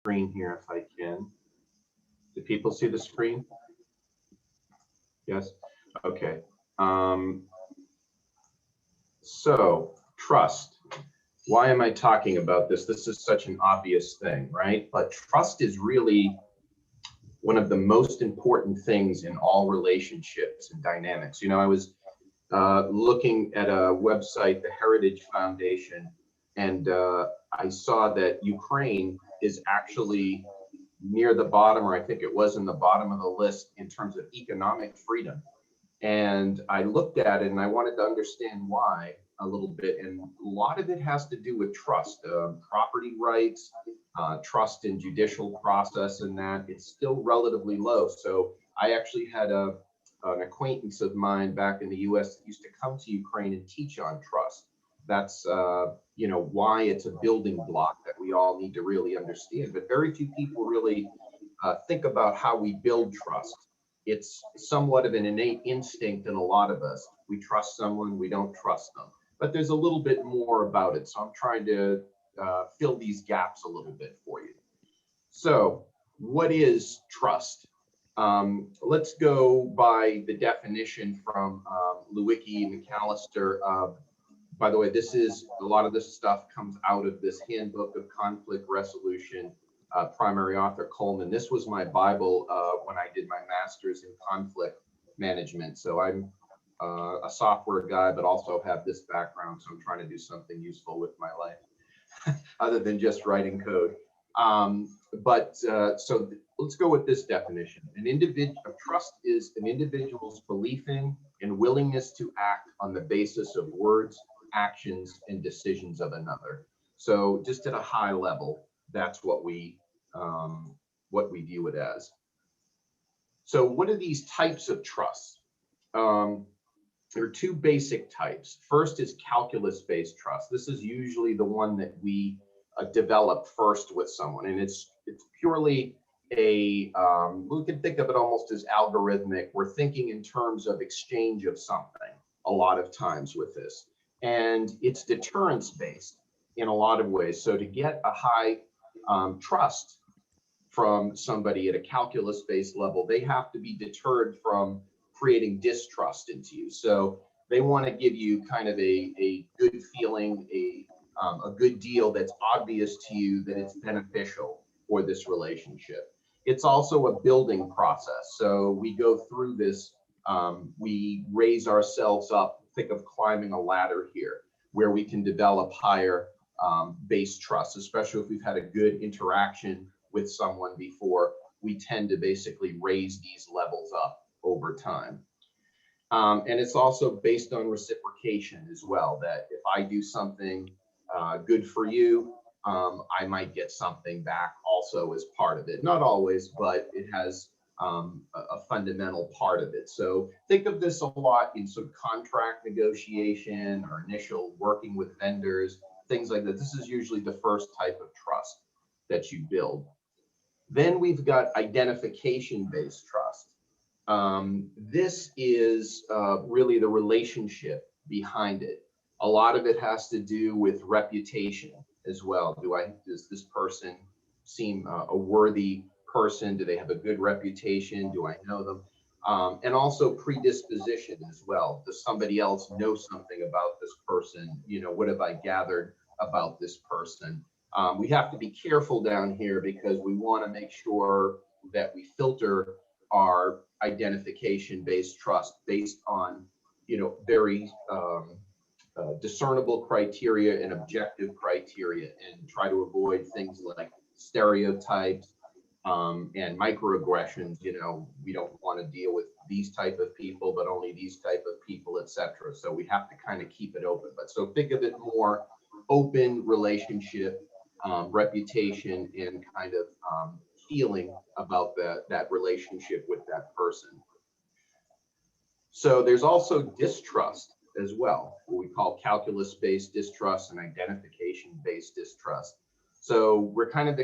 screen here if I can. Do people see the screen? Yes? Okay. Um, so, trust. Why am I talking about this? This is such an obvious thing, right? But trust is really one of the most important things in all relationships and dynamics. I was looking at a website, the Heritage Foundation, and I saw that Ukraine is actually near the bottom, or I think it was in the bottom of the list in terms of economic freedom. And I looked at it and I wanted to understand why a little bit. And a lot of it has to do with trust, property rights, trust in judicial process, and that it's still relatively low. So I actually had an acquaintance of mine back in the US that used to come to Ukraine and teach on trust. That's why it's a building block that we all need to really understand. But very few people really think about how we build trust. It's somewhat of an innate instinct in a lot of us. We trust someone, we don't trust them. But there's a little bit more about it. So I'm trying to fill these gaps a little bit for you. So, what is trust? Let's go by the definition from Lewicki and McAllister. By the way, a lot of this stuff comes out of this Handbook of Conflict Resolution, primary author Coleman. This was my Bible when I did my master's in conflict management. So I'm a software guy, but also have this background. So I'm trying to do something useful with my life other than just writing code. So let's go with this definition. Trust is an individual's belief in and willingness to act on the basis of words, actions, and decisions of another. So just at a high level, that's what we view it as. So what are these types of trust? There are two basic types. First is calculus-based trust. This is usually the one that we develop first with someone, and it's purely we can think of it almost as algorithmic. We're thinking in terms of exchange of something a lot of times with this, and it's deterrence-based in a lot of ways. So to get a high trust from somebody at a calculus-based level, they have to be deterred from creating distrust into you. So they want to give you kind of a good feeling, a good deal that's obvious to you that it's beneficial for this relationship. It's also a building process. So we go through this, we raise ourselves up, think of climbing a ladder here, where we can develop higher base trust, especially if we've had a good interaction with someone before. We tend to basically raise these levels up over time. And it's also based on reciprocation as well, that if I do something good for you, I might get something back also as part of it. Not always, but it has a fundamental part of it. So think of this a lot in sort of contract negotiation or initial working with vendors, things like that. This is usually the first type of trust that you build. Then we've got identification-based trust. This is really the relationship behind it. A lot of it has to do with reputation as well. Does this person seem a worthy person? Do they have a good reputation? Do I know them? And also predisposition as well. Does somebody else know something about this person? What have I gathered about this person? We have to be careful down here because we want to make sure that we filter our identification-based trust based on, very discernible criteria and objective criteria, and try to avoid things like stereotypes and microaggressions. We don't want to deal with these type of people, but only these type of people, etc. So we have to kind of keep it open. But so think of it more open relationship, reputation, and kind of feeling about that relationship with that person. So there's also distrust as well, what we call calculus-based distrust and identification-based distrust. So we're kind of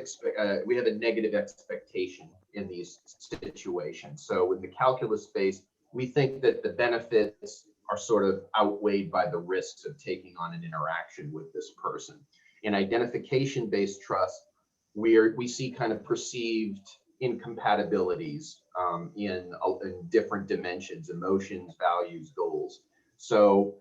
we have a negative expectation in these situations. So with the calculus-based, we think that the benefits are sort of outweighed by the risks of taking on an interaction with this person. In identification-based trust, we see kind of perceived incompatibilities in different dimensions, emotions, values, goals. So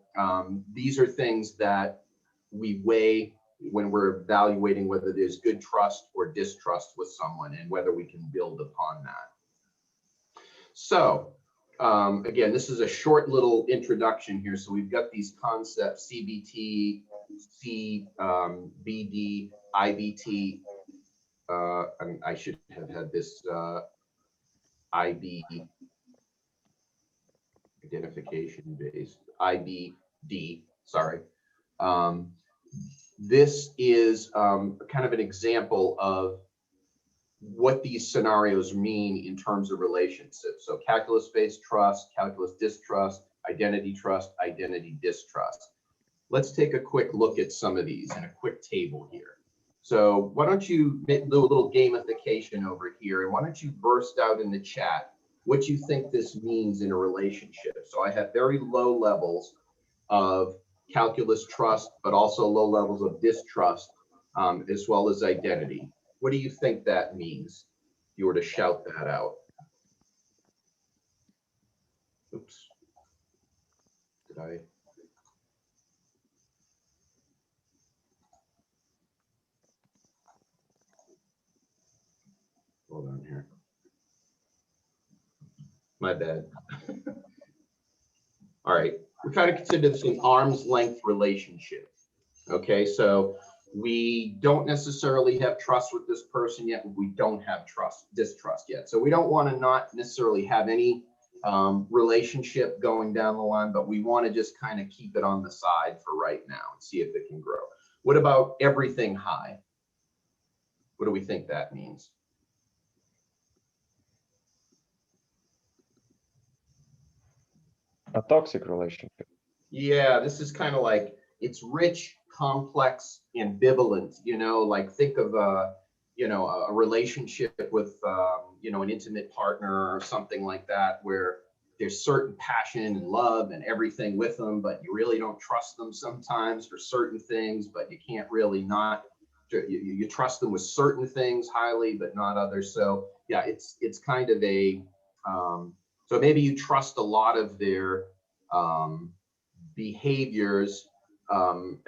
these are things that we weigh when we're evaluating whether there's good trust or distrust with someone and whether we can build upon that. So again, this is a short little introduction here. So we've got these concepts: CBT, CBD, IBT. I should have had this IB, identification based, IBD, sorry. This is kind of an example of what these scenarios mean in terms of relationships. So calculus-based trust, calculus distrust, identity trust, identity distrust. Let's take a quick look at some of these in a quick table here. So why don't you do a little gamification over here, and why don't you burst out in the chat what you think this means in a relationship. So I have very low levels of calculus trust, but also low levels of distrust, as well as identity. What do you think that means if you were to shout that out? Oops. Did I? Hold on here. My bad. All right. We're trying to consider this an arm's length relationship. Okay. So we don't necessarily have trust with this person yet. We don't have distrust yet. So we don't want to not necessarily have any relationship going down the line, but we want to just kind of keep it on the side for right now and see if it can grow. What about everything high? What do we think that means? A toxic relationship. Yeah, this is kind of like, it's rich, complex, ambivalent, you know, like think of you know, a relationship with you know, an intimate partner or something like that, where there's certain passion and love and everything with them, but you really don't trust them sometimes for certain things, but you can't really not, you trust them with certain things highly, but not others. So yeah, it's kind of a, so maybe you trust a lot of their behaviors in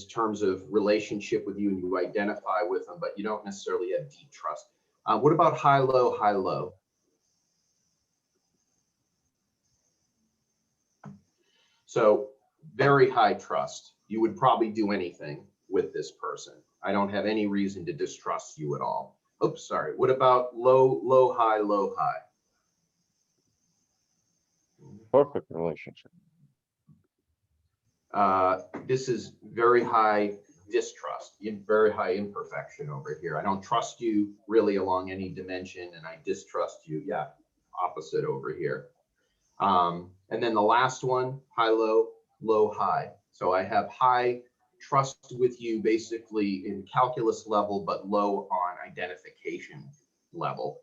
terms of relationship with you, and you identify with them, but you don't necessarily have deep trust. What about high, low, high, low? So very high trust. You would probably do anything with this person. I don't have any reason to distrust you at all. Oops, sorry. What about low, low, high, low, high? Perfect relationship. This is very high distrust, very high imperfection over here. I don't trust you really along any dimension, and I distrust you. Yeah, opposite over here. And then the last one, high, low, low, high. So I have high trust with you basically in calculus level, but low on identification level.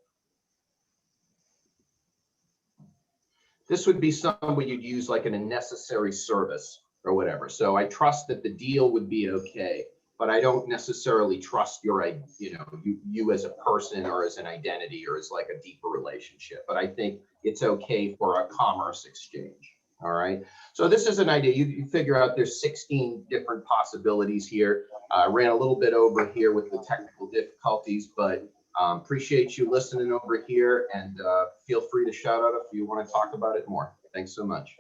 This would be somebody you'd use like in a necessary service or whatever. So I trust that the deal would be okay, but I don't necessarily trust your, you know, you as a person or as an identity or as like a deeper relationship. But I think it's okay for a commerce exchange. All right. So this is an idea. You figure out there's 16 different possibilities here. I ran a little bit over here with the technical difficulties, but appreciate you listening over here, and feel free to shout out if you want to talk about it more. Thanks so much.